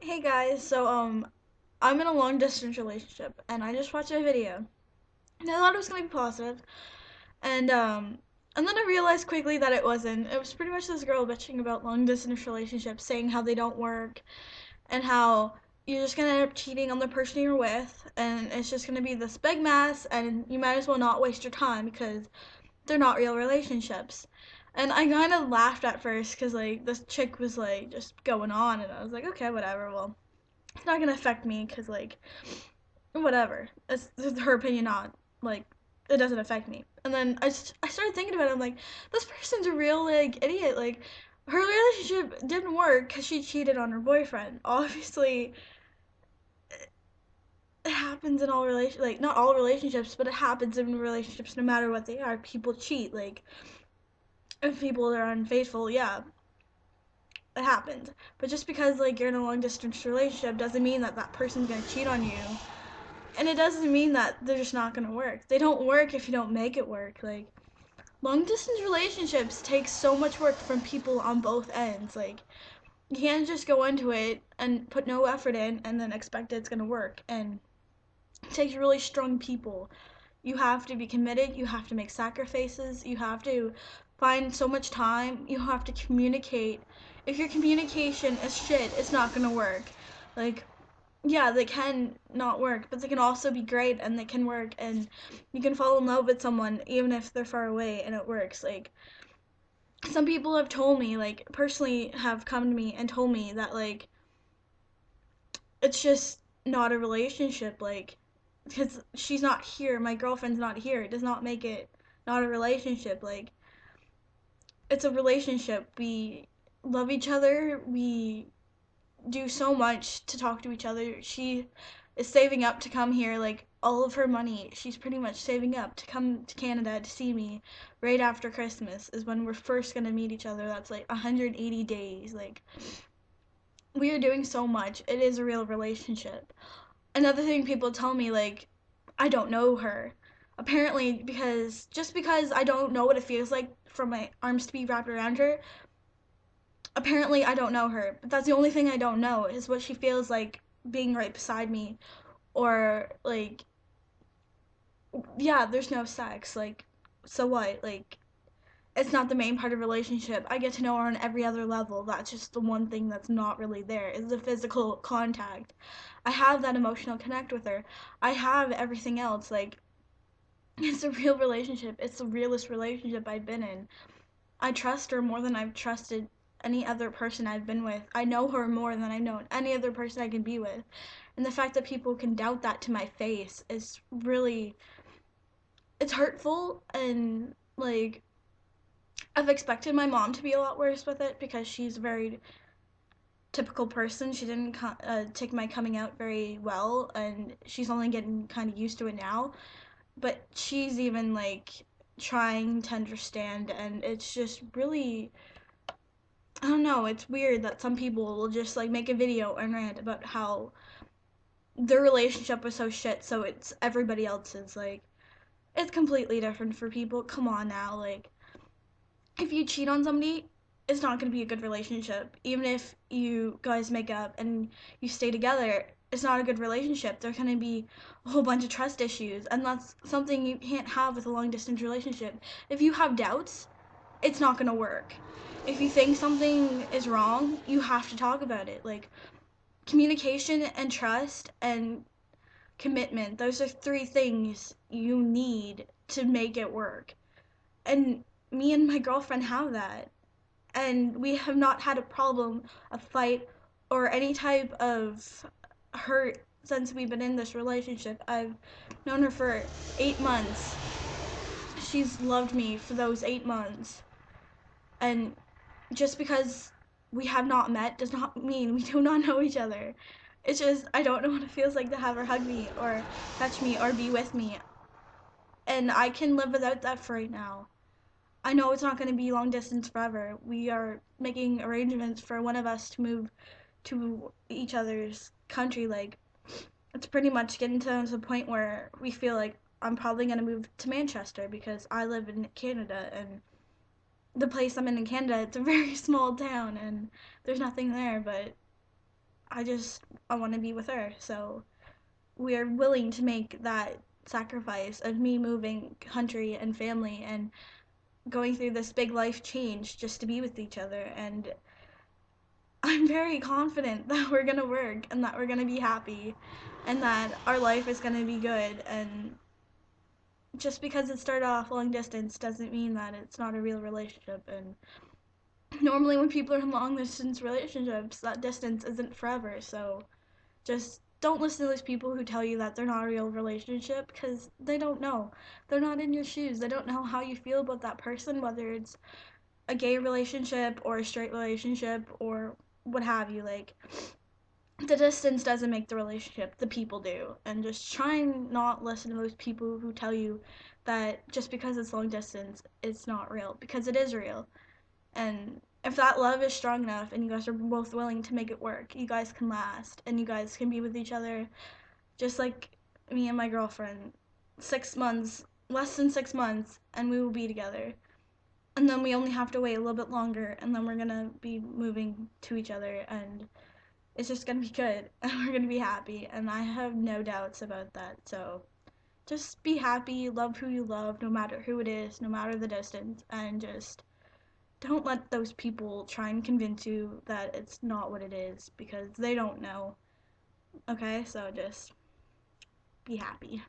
Hey guys, I'm in a long distance relationship and I just watched a video and I thought it was gonna be positive and then I realized quickly that it wasn't. It was pretty much this girl bitching about long distance relationships, saying how they don't work and how you're just gonna end up cheating on the person you're with and it's just gonna be this big mess and you might as well not waste your time because they're not real relationships. And I kind of laughed at first because like this chick was like just going on and I was like, okay, whatever, well it's not gonna affect me because like whatever, it's her opinion, not like it doesn't affect me. And then I started thinking about it. I'm like, this person's a real like idiot. Like her relationship didn't work because she cheated on her boyfriend. Obviously, it happens in all relation, like not all relationships, but it happens in relationships no matter what they are. People cheat. Like if people are unfaithful, yeah, it happens. But just because like you're in a long distance relationship doesn't mean that that person's gonna cheat on you. And it doesn't mean that they're just not gonna work. They don't work if you don't make it work. Like long distance relationships take so much work from people on both ends. Like you can't just go into it and put no effort in and then expect it's gonna work. And it takes really strong people. You have to be committed, you have to make sacrifices, you have to find so much time, you have to communicate. If your communication is shit, it's not gonna work. Like yeah, they can not work, but they can also be great and they can work and you can fall in love with someone even if they're far away and it works. Like some people have told me, like personally have come to me and told me that like it's just not a relationship, like because she's not here, my girlfriend's not here. It does not make it not a relationship. Like it's a relationship. We love each other. We do so much to talk to each other. She is saving up to come here, like all of her money. She's pretty much saving up to come to Canada to see me right after Christmas is when we're first going to meet each other. That's like 180 days. Like we are doing so much. It is a real relationship. Another thing people tell me like I don't know her. Apparently because just because I don't know what it feels like for my arms to be wrapped around her, apparently I don't know her, but that's the only thing I don't know is what she feels like being right beside me or like yeah, there's no sex. Like so what? Like it's not the main part of a relationship. I get to know her on every other level. That's just the one thing that's not really there is the physical contact. I have that emotional connect with her. I have everything else. Like it's a real relationship. It's the realest relationship I've been in. I trust her more than I've trusted any other person I've been with. I know her more than I've known any other person I can be with. And the fact that people can doubt that to my face is really it's hurtful and like I've expected my mom to be a lot worse with it because she's a very typical person. She didn't take my coming out very well and she's only getting kind of used to it now. But she's even like trying to understand and it's just really I don't know, it's weird that some people will just like make a video and rant about how their relationship was so shit, so it's everybody else's. Like, it's completely different for people. Come on now. Like, if you cheat on somebody, it's not going to be a good relationship. Even if you guys make up and you stay together, it's not a good relationship. There's going to be a whole bunch of trust issues, and that's something you can't have with a long distance relationship. If you have doubts, it's not going to work. If you think something is wrong, you have to talk about it. Like, communication and trust and commitment. Those are three things you need to make it work. And me and my girlfriend have that. And we have not had a problem, a fight, or any type of hurt since we've been in this relationship. I've known her for 8 months. She's loved me for those 8 months. And just because we have not met does not mean we do not know each other. It's just I don't know what it feels like to have her hug me or touch me or be with me. And I can live without that for right now. I know it's not going to be long distance forever. We are making arrangements for one of us to move to each other's country. Like, it's pretty much getting to the point where we feel like I'm probably going to move to Manchester because I live in Canada and the place I'm in Canada, it's a very small town and there's nothing there, but I want to be with her. So we are willing to make that sacrifice of me moving country and family and going through this big life change just to be with each other. And I'm very confident that we're gonna work and that we're gonna be happy and that our life is gonna be good. And just because it started off long distance doesn't mean that it's not a real relationship. And normally, when people are in long distance relationships, that distance isn't forever. So just don't listen to those people who tell you that they're not a real relationship because they don't know. They're not in your shoes. They don't know how you feel about that person, whether it's a gay relationship or a straight relationship or what have you. Like, the distance doesn't make the relationship, the people do. And just try and not listen to those people who tell you that just because it's long distance, it's not real, because it is real. And if that love is strong enough and you guys are both willing to make it work, you guys can last and you guys can be with each other just like me and my girlfriend. 6 months, less than 6 months, and we will be together. And then we only have to wait a little bit longer, and then we're gonna be moving to each other, and it's just gonna be good, and we're gonna be happy, and I have no doubts about that. So just be happy, love who you love, no matter who it is, no matter the distance, and just don't let those people try and convince you that it's not what it is because they don't know. Okay, so just be happy.